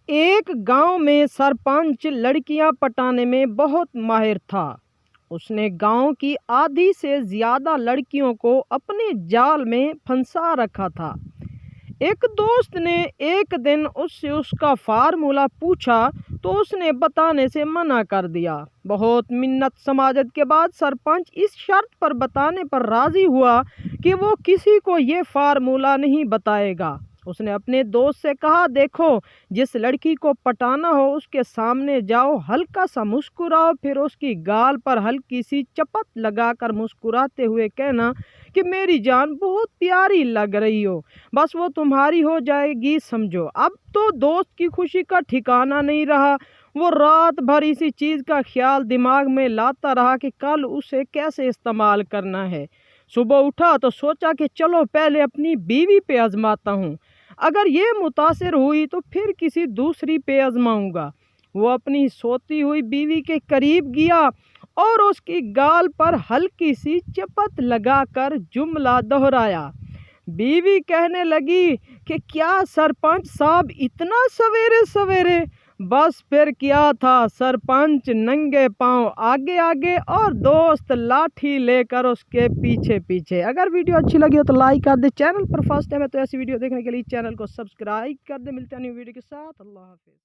ایک گاؤں میں سرپنچ لڑکیاں پٹانے میں بہت ماہر تھا۔ اس نے گاؤں کی آدھی سے زیادہ لڑکیوں کو اپنے جال میں پھنسا رکھا تھا۔ ایک دوست نے ایک دن اس سے اس کا فارمولہ پوچھا تو اس نے بتانے سے منع کر دیا۔ بہت منت سماجت کے بعد سرپنچ اس شرط پر بتانے پر راضی ہوا کہ وہ کسی کو یہ فارمولہ نہیں بتائے گا۔ اس نے اپنے دوست سے کہا، دیکھو، جس لڑکی کو پٹانا ہو اس کے سامنے جاؤ، ہلکا سا مسکراؤ، پھر اس کی گال پر ہلکی سی چپت لگا کر مسکراتے ہوئے کہنا کہ میری جان بہت پیاری لگ رہی ہو، بس وہ تمہاری ہو جائے گی سمجھو۔ اب تو دوست کی خوشی کا ٹھکانہ نہیں رہا۔ وہ رات بھر اسی چیز کا خیال دماغ میں لاتا رہا کہ کل اسے کیسے استعمال کرنا ہے۔ صبح اٹھا تو سوچا کہ چلو پہلے اپنی بیوی پہ آزماتا ہوں، اگر یہ متاثر ہوئی تو پھر کسی دوسری پہ آزماؤں گا۔ وہ اپنی سوتی ہوئی بیوی کے قریب گیا اور اس کی گال پر ہلکی سی چپت لگا کر جملہ دہرایا۔ بیوی کہنے لگی کہ کیا سرپنچ صاحب اتنا سویرے سویرے؟ بس پھر کیا تھا، سرپنچ ننگے پاؤں آگے آگے اور دوست لاٹھی لے کر اس کے پیچھے پیچھے۔ اگر ویڈیو اچھی لگی ہو تو لائک کر دے، چینل پر فرسٹ ٹائم ہے تو ایسی ویڈیو دیکھنے کے لیے چینل کو سبسکرائب کر دے۔ ملتے ہیں نیو ویڈیو کے ساتھ، اللہ حافظ۔